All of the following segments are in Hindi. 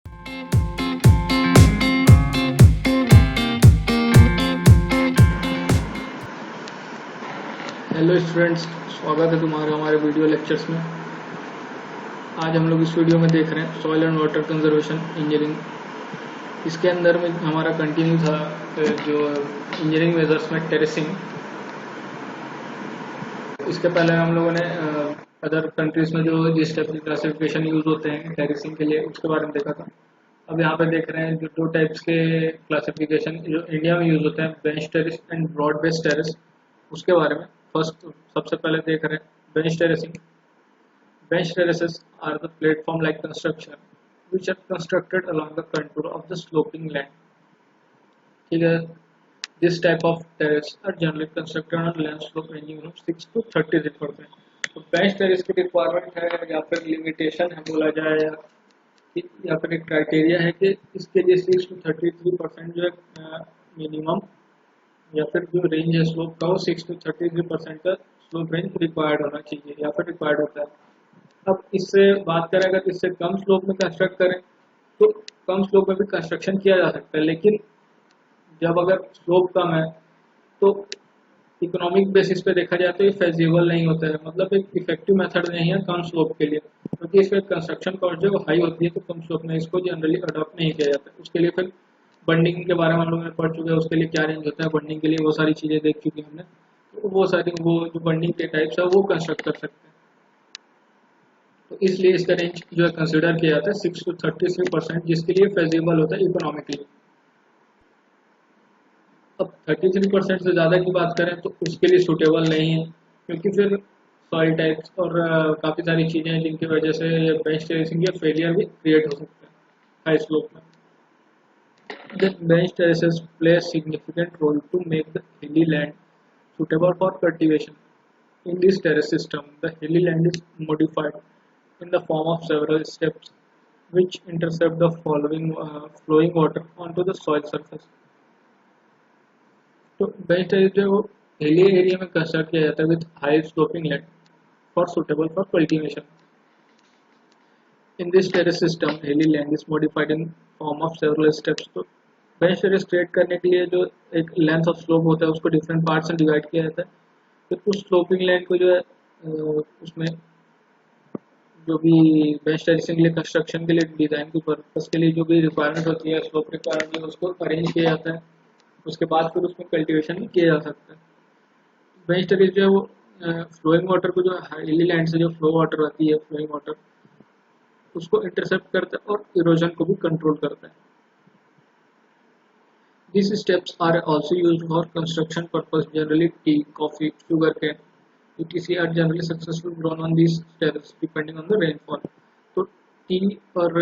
हेलो स्टूडेंट्स, स्वागत है तुम्हारा हमारे वीडियो लेक्चर्स में। आज हम लोग इस वीडियो में देख रहे हैं soil and water conservation engineering. इसके अंदर में हमारा कंटिन्यू था जो इंजीनियरिंग मेजर्स में टेरेसिंग। इसके पहले हम लोगों ने अदर कंट्रीज में जो जिस टाइप की क्लासिफिकेशन यूज होते हैं टेरेसिंग के लिए उसके बारे में देखा था। अब यहाँ पे देख रहे हैं जो दो टाइप्स के क्लासिफिकेशन जो इंडिया में यूज होते हैं, bench terrace and broad base terrace, उसके बारे में। फर्स्ट सबसे पहले देख रहे हैं bench terracing. Bench terraces are the platform-like construction which are constructed along the contour of the sloping land. ठीक है, this type of terrace are generally constructed on land slope ranging from 6 to 33%. तो bench terrace की रिक्वायरमेंट है या फिर लिमिटेशन है बोला जाए या फिर एक क्राइटेरिया है कि इसके लिए 6 to 33% जो है मिनिमम, या फिर जो रेंज है स्लोप का वो 6 to 33% का स्लोप रेंज रिक्वायर्ड होना चाहिए या फिर रिक्वायर्ड होता है। अब इससे बात करें, अगर इससे कम स्लोप में कंस्ट्रक्ट करें तो कम स्लोप में भी कंस्ट्रक्शन किया जा सकता है, लेकिन जब अगर स्लोप कम है तो इकोनॉमिक बेसिस पे देखा जाए तो ये फेजिबल नहीं होता है, मतलब एक इफेक्टिव मेथड नहीं है कम स्लोप के लिए, क्योंकि इसमें कंस्ट्रक्शन कॉस्ट जो हाई होती है तो कम स्लोप में इसको जनरली अडॉप्ट नहीं किया जाता है। उसके लिए फिर बंडिंग के बारे में हम लोगों ने पढ़ चुके हैं, उसके लिए क्या रेंज होता है बंडिंग के लिए, वो सारी चीज़ें देख चुके हैं हमने। तो वो जो बंडिंग के टाइप्स है वो कंस्ट्रक्ट कर सकते हैं। तो इसलिए इसका रेंज जो है कंसिडर किया जाता है 6 to 33%, जिसके लिए फेजिबल होता है इकोनॉमिकली। अब 33% से ज़्यादा की बात करें तो उसके लिए सूटेबल नहीं है, क्योंकि फिर सॉइल टाइप्स और काफ़ी सारी चीज़ें हैं जिनकी वजह से बेंच टेरेसिंग या फेलियर भी क्रिएट हो सकता है हाई स्लोप में। The bench terraces play a significant role to make the hilly land suitable for cultivation. In this terrace system, the hilly land is modified in the form of several steps which intercept the flowing water onto the soil surface. तो बेंच टेरेस जो है वो हिली एरिया में कंस्ट्रक्ट किया जाता है with high sloping land for suitable for cultivation. In this terrace system, hilly land is modified in form of several steps. तो बेंच टेरेस क्रिएट करने के लिए जो एक लेंथ ऑफ स्लोप होता है उसको डिफरेंट पार्ट्स में डिवाइड किया जाता है। फिर उस स्लोपिंग लैंड को जो है उसमें जो भी बेंच टेरेसिंग के लिए कंस्ट्रक्शन के लिए डिज़ाइन के पर्पस के लिए जो भी रिक्वायरमेंट होती है, स्लोप रिक्वायरमेंट है, उसको अरेंज किया जाता है। उसके बाद फिर उसमें कल्टीवेशन भी किया जा सकता है। बेंच टेरेस जो है वो फ्लोइंग वाटर को, जो हिली लैंड से जो फ्लो वाटर आती है फ्लोइंग वाटर, उसको इंटरसेप्ट करता है और इरोजन को भी कंट्रोल करता है। These steps are also used for construction purpose. Generally, tea, coffee, sugarcane, etc. are generally successfully grown on these terraces depending on the rainfall. तो टी और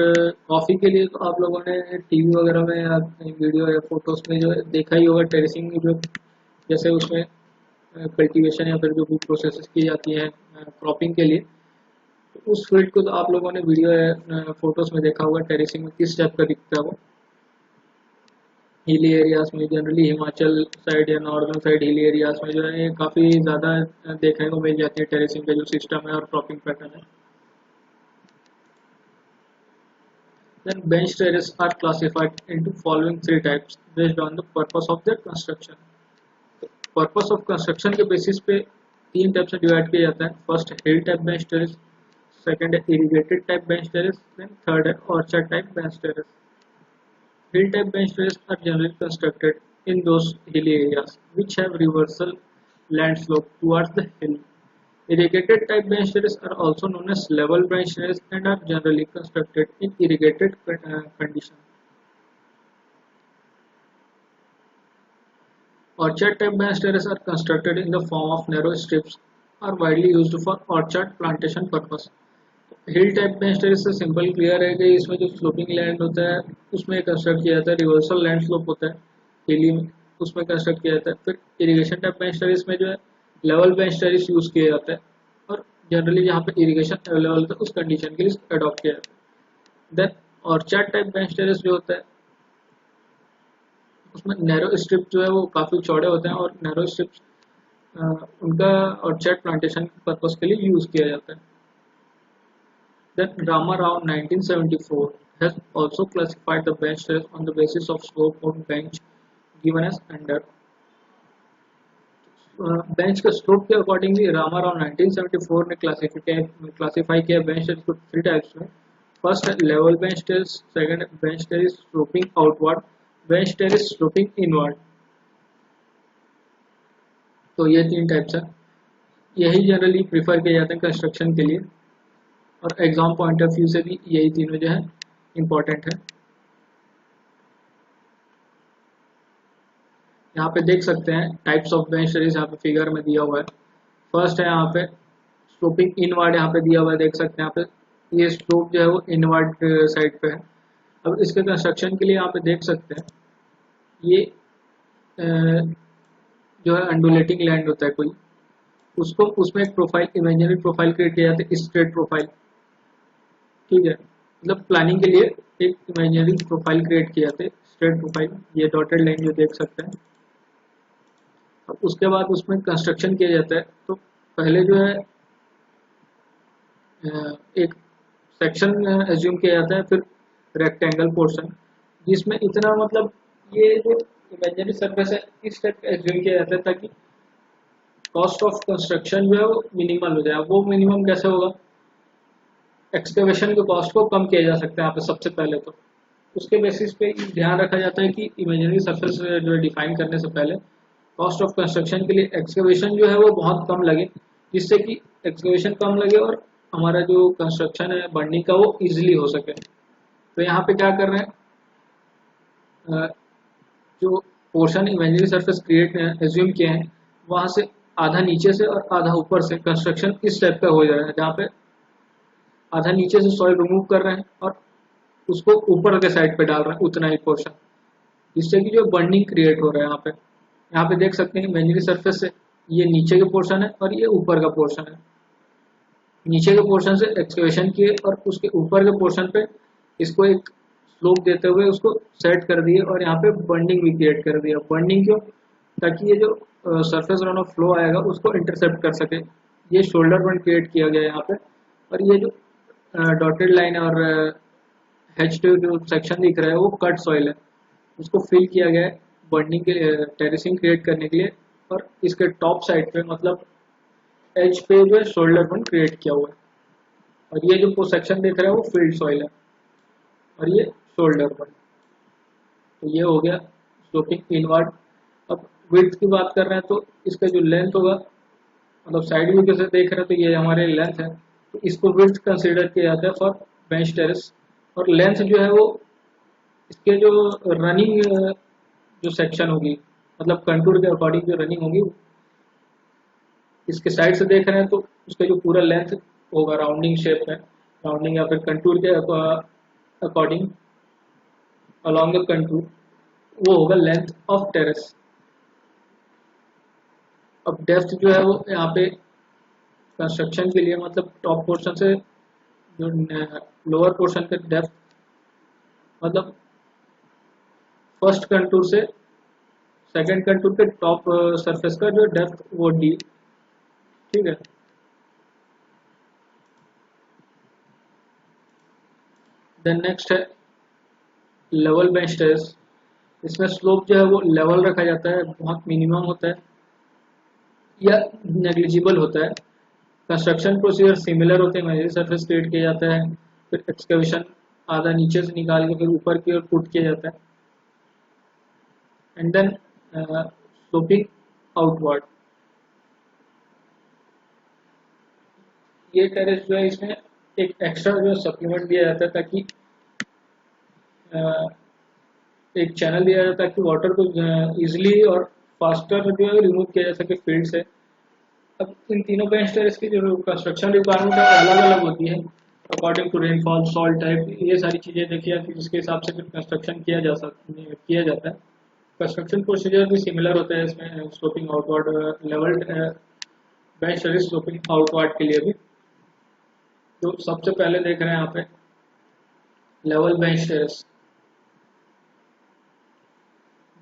कॉफ़ी के लिए तो आप लोगों ने टीवी वगैरह में या वीडियो या फोटोज में जो देखा ही होगा टेरेसिंग की, जो जैसे उसमें कल्टीवेशन या फिर जो भी प्रोसेस की जाती है क्रॉपिंग के लिए, तो उस फील्ड को तो आप लोगों ने वीडियो या फोटोज में देखा होगा टेरेसिंग में किस टाइप का दिखता है वो। हिली एरियाज में जनरली हिमाचल साइड या नॉर्दर्न साइड हिली एरियाज में जो है काफ़ी ज़्यादा देखने को मिल जाती है टेरेसिंग का जो सिस्टम है और क्रॉपिंग पैटर्न है। Then bench terraces are classified into following three types based on the purpose of their construction. Purpose of construction के बेसिस पे तीन टाइप से डिवाइड किया जाता है। First hill type bench terrace, second है irrigated type bench terrace, then third है orchard type bench terrace. Hill type bench terraces are generally constructed in those hilly areas which have reversal land slope towards the hill. Irrigated type bench terraces are also known as level bench terraces and are generally constructed in irrigated condition. Orchard type bench terraces are constructed in the form of narrow strips, are widely used for orchard plantation purpose. Hill type bench terrace से सिंपल क्लियर है कि इसमें जो स्लोपिंग लैंड होता है उसमें कंस्ट्रक्ट किया जाता है, रिवर्सल लैंड स्लोप होता है हिली में, उसमें कंस्ट्रक्ट किया जाता है। फिर इरिगेशन टाइप बेंच टेरेस में जो है लेवल बेंच टेरेस यूज किया जाता है और जनरली जहाँ पे इरिगेशन अवेलेबल होता है उस कंडीशन के लिए अडॉप्ट किया जाता है। Then orchard type bench terrace जो होता है उसमें नैरो स्ट्रिप जो है वो काफ़ी चौड़े होते हैं और नैरो स्ट्रिप्स उनका ऑर्चर्ड प्लांटेशन पर्पज के लिए यूज किया जाता है। Then Rama Rao 1974 has also classified the bench terrace on the basis of slope of bench given as under. Bench के स्लोप के अकॉर्डिंगली रामा राव 1974 ने क्लासिफाई किया बेंच टेरेस को थ्री टाइप्स में. First level bench terrace, second bench terrace sloping outward, bench terrace sloping inward. तो ये तीन टाइप्स है. यही जनरली प्रीफर किए जाते हैं कंस्ट्रक्शन के लिए और एग्जाम पॉइंट ऑफ व्यू से भी यही तीनों जो है इम्पोर्टेंट है. यहाँ पे देख सकते हैं टाइप्स ऑफ बेंच टेरेस यहाँ पे फिगर में दिया हुआ है. फर्स्ट है यहाँ पे स्लोपिंग इनवर्ड, यहाँ पे दिया हुआ है देख सकते हैं यहाँ पे ये स्लोप जो है वो इनवर्ड साइड पे है. अब इसके कंस्ट्रक्शन के लिए यहाँ पे देख सकते हैं ये जो है अंडुलेटिंग लैंड होता है कोई, उसको उसमें एक प्रोफाइल इमेजिनरी प्रोफाइल क्रिएट किया जाता है, स्ट्रेट प्रोफाइल. ठीक है, मतलब प्लानिंग के लिए एक इमेजिनरी प्रोफाइल क्रिएट किया जाता है स्ट्रेट प्रोफाइल. ये डॉटेड लाइन जो देख सकते हैं. अब उसके बाद उसमें कंस्ट्रक्शन किया जाता है. तो पहले जो है एक सेक्शन एज्यूम किया जाता है, फिर रेक्टेंगल पोर्शन जिसमें इतना मतलब ये जो इमेजिनरी सरफेस है इस टाइप का एज्यूम किया जाता है ताकि कॉस्ट ऑफ कंस्ट्रक्शन जो है वो मिनिमल हो जाए. वो मिनिमम कैसे होगा, एक्सकेवेशन के कॉस्ट को कम किया जा सकता है यहाँ पे सबसे पहले. तो उसके बेसिस पे ध्यान रखा जाता है कि इमेजिनरी सरफेस जो है डिफाइन करने से पहले कॉस्ट ऑफ कंस्ट्रक्शन के लिए एक्सकेवेशन जो है वो बहुत कम लगे, जिससे कि एक्सकेवेशन कम लगे और हमारा जो कंस्ट्रक्शन है बर्निंग का वो इजीली हो सके. तो यहाँ पे क्या कर रहे हैं, जो portion imaginary surface create assume किए हैं वहां से आधा नीचे से और आधा ऊपर से कंस्ट्रक्शन इस टाइप का हो जा रहा है, जहाँ पे आधा नीचे से सॉइल रिमूव कर रहे हैं और उसको ऊपर के साइड पे डाल रहे हैं उतना ही पोर्शन, जिससे कि जो बर्निंग क्रिएट हो रहा है. यहाँ पे देख सकते हैं इमेजिनरी सरफेस से ये नीचे के पोर्शन है और ये ऊपर का पोर्शन है. नीचे के पोर्शन से एक्सकेवेशन किए और उसके ऊपर के पोर्शन पे इसको एक स्लोप देते हुए उसको सेट कर दिए और यहाँ पे बर्निंग भी क्रिएट कर दिया. बर्निंग क्यों, ताकि ये जो सरफेस रन ऑफ फ्लो आएगा उसको इंटरसेप्ट कर सके. ये शोल्डर बर्न क्रिएट किया गया यहाँ पे. और ये जो डॉटेड लाइन और हैच जो सेक्शन दिख रहा है वो कट सॉइल है, उसको फिल किया गया है बर्निंग के लिए, टेरेसिंग क्रिएट करने के लिए. और इसके टॉप साइड पे मतलब एज पे जो है शोल्डर बर्न क्रिएट किया हुआ है. और ये जो सेक्शन दिख रहा है वो फील्ड सॉइल है और ये शोल्डर बर्न. तो ये हो गया स्लोपिंग इनवर्ड. अब विड्थ की बात कर रहे हैं तो इसका जो लेंथ होगा, मतलब साइड व्यू से देख रहे हैं तो ये हमारे लेंथ है, तो इसको विड्थ कंसीडर किया जाता है फॉर बेंच टेरेस. और लेंथ जो है वो इसके जो रनिंग जो सेक्शन होगी, मतलब कंटूर के अकॉर्डिंग जो रनिंग होगी, इसके साइड से देख रहे हैं तो उसका जो पूरा लेंथ होगा राउंडिंग शेप में, राउंडिंग या फिर कंटूर के अकॉर्डिंग अलॉन्ग द कंटूर, वो होगा लेंथ ऑफ टेरेस. अब डेप्थ जो है वो यहाँ पे कंस्ट्रक्शन के लिए मतलब टॉप पोर्शन से जो लोअर पोर्शन का डेप्थ, मतलब फर्स्ट कंटूर से सेकंड कंटूर के टॉप सरफेस का जो डेप्थ वो डी. ठीक है, देन नेक्स्ट है लेवल बेंच टेरेस. इसमें स्लोप जो है वो लेवल रखा जाता है, बहुत मिनिमम होता है या नेग्लिजिबल होता है. कंस्ट्रक्शन प्रोसीजर सिमिलर होते हैं, इमेजिनरी सरफेस क्रिएट किया जाता है, फिर एक्सकेवेशन आधा नीचे से निकाल के फिर ऊपर की ओर पुट किया जाता है, एंड देन स्लोपिंग आउटवर्ड. ये टेरेस जो है इसमें एक एक्स्ट्रा जो सप्लीमेंट दिया जाता है ताकि एक चैनल दिया जाता है कि वाटर को इजीली और फास्टर जो है रिमूव किया जा सके फील्ड से. अब इन तीनों बेंच टेरेस की जो कंस्ट्रक्शन रिक्वायरमेंट है अलग अलग होती है according to rainfall, salt type, ये सारी चीज़ें देखिए कि जिसके हिसाब से फिर कंस्ट्रक्शन किया जाता है. कंस्ट्रक्शन प्रोसीजर भी सिमिलर होता है इसमें sloping outward level bench terrace sloping outward के लिए भी. तो सबसे पहले देख रहे हैं यहाँ पे level bench terrace.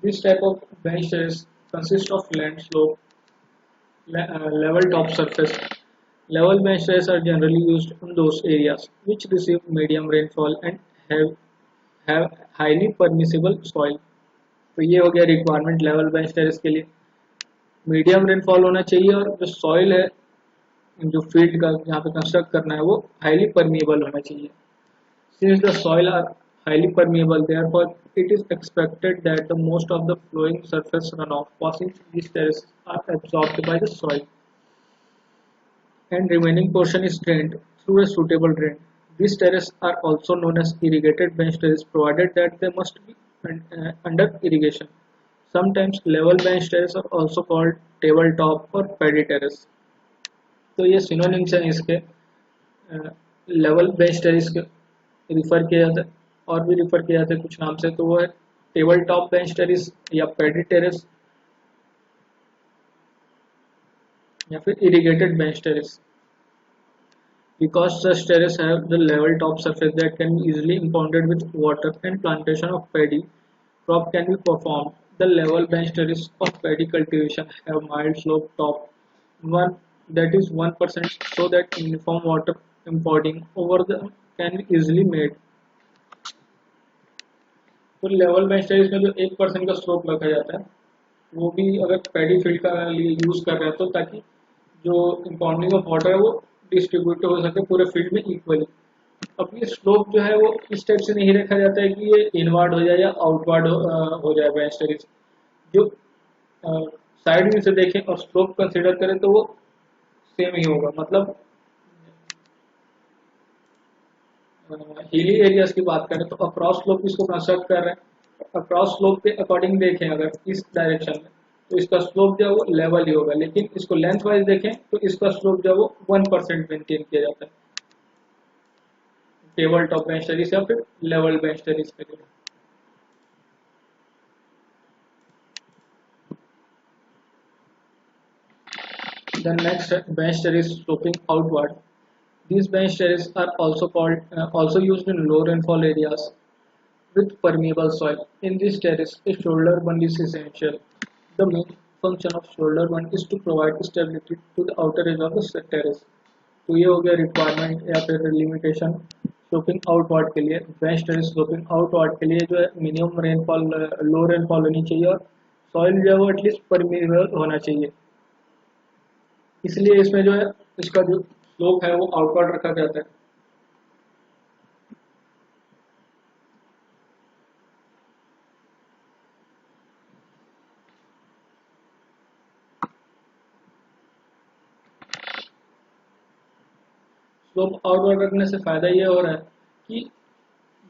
This type of bench terrace consist of land slope, level top surface. Level bench terraces are generally used in those areas which receive medium rainfall and have have highly permissible soil. तो ये हो गया रिक्वायरमेंट लेवल बेंच टेरेस के लिए। मीडियम रेनफॉल होना चाहिए और जो सॉइल है जो फील्ड का जहाँ पे कंस्ट्रक्ट करना है वो हाईली परमिएबल होना चाहिए। Since the soil are highly permeable, therefore it is expected that the most of the flowing surface runoff passing through these terraces are absorbed by the soil and remaining portion is drained through a suitable drain. These terraces are also known as irrigated bench terraces provided that they must be under irrigation. Sometimes level bench terraces are also called tabletop or paddy terrace. तो ये सिनोनिम्स हैं इसके। लेवल बेंच टेरिस के रिफर किया जाता है और भी रिफर किया जाता है कुछ नाम से, तो वो है टेबल टॉप बेंच टेरिस या पैडी टेरिस या फिर irrigated bench terrace. Because such terraces have the level top surface that can be easily impounded with water and plantation of paddy crop can be performed. The level bench terrace of paddy cultivation have mild slope top one that is 1% so that uniform water impounding over them can be easily made. तो लेवल बेंच टेरिस में जो 1% का स्लोप रखा जाता है वो भी अगर पैडी फील्ड का लिए यूज कर रहे हैं तो ताकि जो इम्पाउंडिंग ऑफ वाटर है वो डिस्ट्रीब्यूट हो सके पूरे फील्ड में इक्वली। अब ये स्लोप जो है वो इस टाइप से नहीं रखा जाता है कि ये इनवर्ड हो जाए या आउटवर्ड हो जाए बेंच टेरिस। जो साइड में से देखें और स्लोप कंसिडर करें तो वो सेम ही होगा। मतलब हिली एरियाज की बात करें तो अक्रॉस स्लोप इसको कंस्ट्रक्ट कर रहे हैं, अक्रॉस स्लोप के अकॉर्डिंग देखें अगर इस डायरेक्शन में तो इसका स्लोप जो है वो लेवल ही होगा, लेकिन इसको लेंथ वाइज देखें तो इसका स्लोप जो है वो 1% मेंटेन किया जाता है टेबल टॉप बेंच टेरिस या फिर लेवल बेंच टेरिस के लिए। The next bench terrace sloping outward. These bench terraces are also used in low rainfall areas with permeable soil. In this terrace, a shoulder bund is essential. The main function of shoulder bund is to provide stability to the outer edge of the terrace. तो ये हो गया रिक्वायरमेंट या फिर लिमिटेशन स्लोपिंग आउटवर्ड के लिए। बेंच टेरेस स्लोपिंग आउटवर्ड के लिए जो है मिनिमम रेनफॉल लो रेनफॉल होनी चाहिए और सॉइल जो है वो एटलीस्ट परमिएबल होना चाहिए। इसलिए इसमें जो है इसका जो स्लोप है वो आउटवर्ड रखा जाता है। स्लोप आउटवर्ड रखने से फायदा ये हो रहा है कि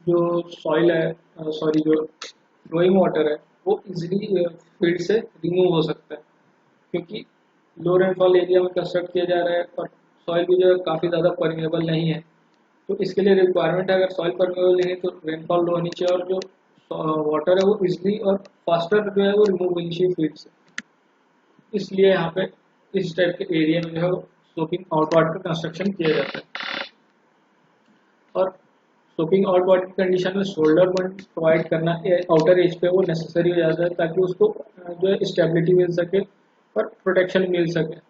जो सॉइल है सॉरी जो फ्लोइंग वाटर है वो इजीली फील्ड से रिमूव हो सकता है, क्योंकि लो रेनफॉल एरिया में कंस्ट्रक्ट किया जा रहा है और सॉइल भी जो है काफ़ी ज़्यादा परमेबल नहीं है। तो इसके लिए रिक्वायरमेंट है अगर सॉइल परमेबल नहीं है तो रेनफॉल लो होनी चाहिए और जो वाटर है वो इजली और फास्टर जो है वो रिमूव होनी चाहिए फील्ड से। इसलिए यहाँ पे इस टाइप के एरिया में जो है स्लोपिंग आउटवर्ड का कंस्ट्रक्शन किया जाता है। और स्लोपिंग आउटवर्ड की कंडीशन में शोल्डर बंड प्रोवाइड करना आउटर एज पे वो नेसेसरी हो जाता है ताकि उसको जो है स्टेबिलिटी मिल सके और प्रोटेक्शन मिल सके।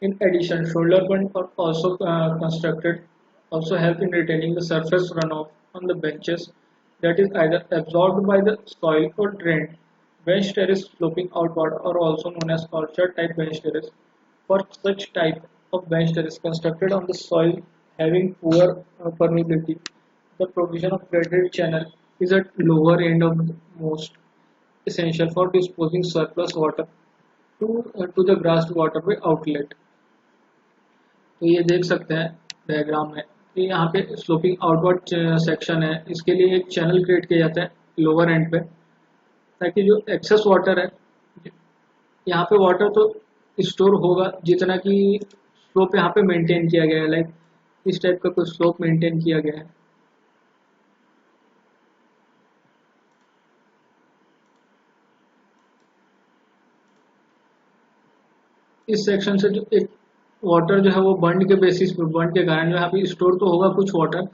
In addition, shoulder bund are also constructed also help in retaining the surface runoff on the benches that is either absorbed by the soil or drained. Bench terrace sloping outward are also known as orchard type bench terrace. For such type of bench terrace constructed on the soil having poor permeability, the provision of graded channel is at lower end of the most essential for disposing surplus water to the grassed waterway outlet. तो ये देख सकते हैं डायग्राम में कि यहाँ पे स्लोपिंग आउटवर्ड सेक्शन है, इसके लिए एक चैनल क्रिएट किया जाता है लोअर एंड पे ताकि जो एक्सेस वाटर है यहाँ पे वाटर तो स्टोर होगा जितना कि स्लोप यहाँ पे मेंटेन किया गया है, लाइक इस टाइप का कुछ स्लोप मेंटेन किया गया है। इस सेक्शन से जो एक वाटर जो है वो बंड के बेसिस पे बंड के कारण जो यहाँ पे स्टोर तो होगा कुछ वाटर,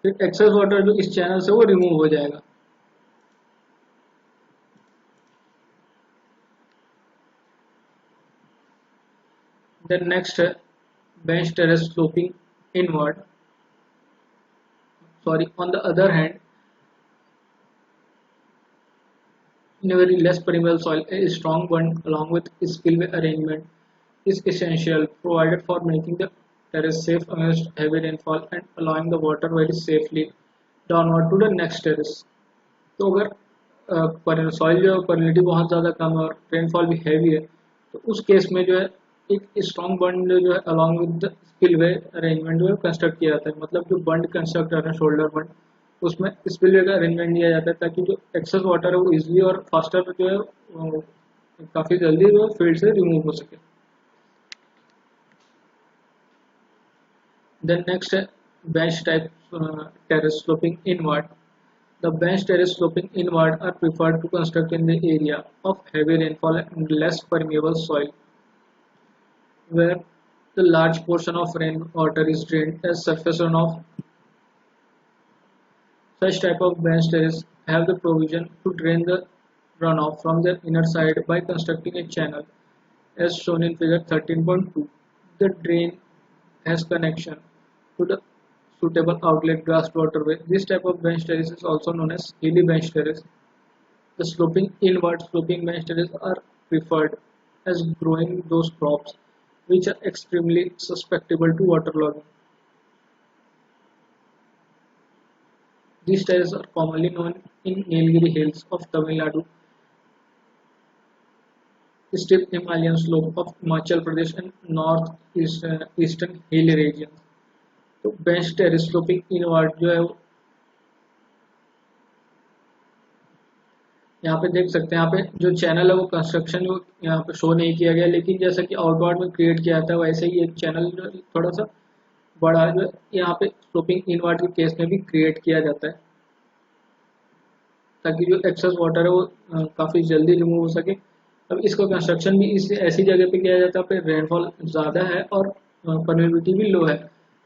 फिर एक्सेस वाटर जो इस चैनल से वो रिमूव हो जाएगा। देन नेक्स्ट है bench terrace sloping inward On the other hand, in a very less permeable soil, a strong bund along with spillway arrangement is essential, provided for making the terrace safe against heavy rainfall and allowing the water very safely downward to the next terrace. तो अगर पर सॉइल जो परमिलिटी बहुत ज़्यादा कम है और रेनफॉल भी हैवी है, तो उस केस में जो है एक स्ट्रॉन्ग बंड जो है along with the spillway arrangement जो है कंस्ट्रक्ट किया जाता है। मतलब जो बंड कंस्ट्रक्ट कर रहे हैं शोल्डर बंड, उसमें स्पिलवे का अरेंजमेंट दिया जाता है ताकि जो एक्सेस वाटर है वो इजिली और फास्टर जो है काफ़ी जल्दी वो फील्ड से रिमूव हो सके। देन नेक्स्ट है bench type terrace sloping inward. The bench terrace sloping inward are preferred to construct in the area of heavy rainfall and less permeable soil, where the large portion of rainwater is drained as surface runoff. Such type of bench terrace have the provision to drain the runoff from their inner side by constructing a channel, as shown in figure 13.2. The drain has connection to the suitable outlet grass waterway. This type of bench terrace is also known as hilly bench terrace. The inward sloping bench terrace are preferred as growing those crops which are extremely susceptible to waterlogging. These terraces are commonly known in Nilgiri Hills of Tamil Nadu, steep Himalayan slope of Himachal Pradesh and northeastern hilly regions. तो बेंच टेरेस स्लोपिंग इनवर्ड जो है यहाँ पे देख सकते हैं। यहाँ पे जो चैनल है वो कंस्ट्रक्शन वो यहाँ पे शो नहीं किया गया, लेकिन जैसा कि आउटवर्ड में क्रिएट किया था वैसे ही एक चैनल जो थोड़ा सा बड़ा जो यहाँ पे स्लोपिंग इनवर्ड के केस में भी क्रिएट किया जाता है ताकि जो एक्सेस वाटर है वो काफ़ी जल्दी रिमूव हो सके। अब इसका कंस्ट्रक्शन भी इस ऐसी जगह पे किया जाता है पे रेनफॉल ज़्यादा है और परमिलिटी भी लो है।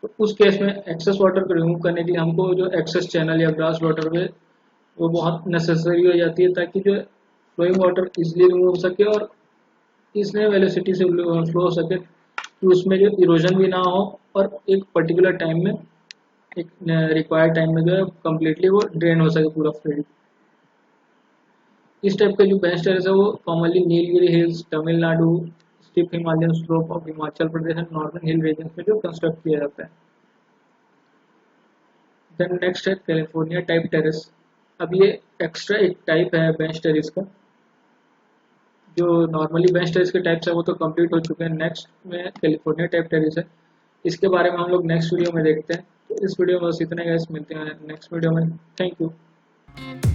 तो उस केस में एक्सेस वाटर को रिमूव करने के लिए हमको जो एक्सेस चैनल या ग्रास वाटर वे वो बहुत नेसेसरी हो जाती है ताकि जो फ्लोइंग वाटर इजीली रिमूव हो सके और इसमें वेलोसिटी से फ्लो हो सके कि उसमें जो इरोजन भी ना हो और एक पर्टिकुलर टाइम में एक रिक्वायर्ड टाइम में जो है कम्प्लीटली वो ड्रेन हो सके पूरा फील्ड। इस टाइप का जो बेंच टेरेस है वो commonly Nilgiri hills, Tamil Nadu, steep Himalayan slope of Himachal Pradesh and northern hill region में जो कंस्ट्रक्ट किया जाता है। देन नेक्स्ट है कैलिफोर्निया टाइप टेरेस। अब ये एक्स्ट्रा एक टाइप है बेंच टेरेस का। जो नॉर्मली बेंच टेरेस के टाइप्स है वो तो कंप्लीट हो चुके हैं। नेक्स्ट में कैलिफोर्निया टाइप टेरेस है, इसके बारे में हम लोग नेक्स्ट वीडियो में देखते हैं। तो इस वीडियो में बस इतना ही गाइस, मिलते हैं नेक्स्ट वीडियो में। Thank you.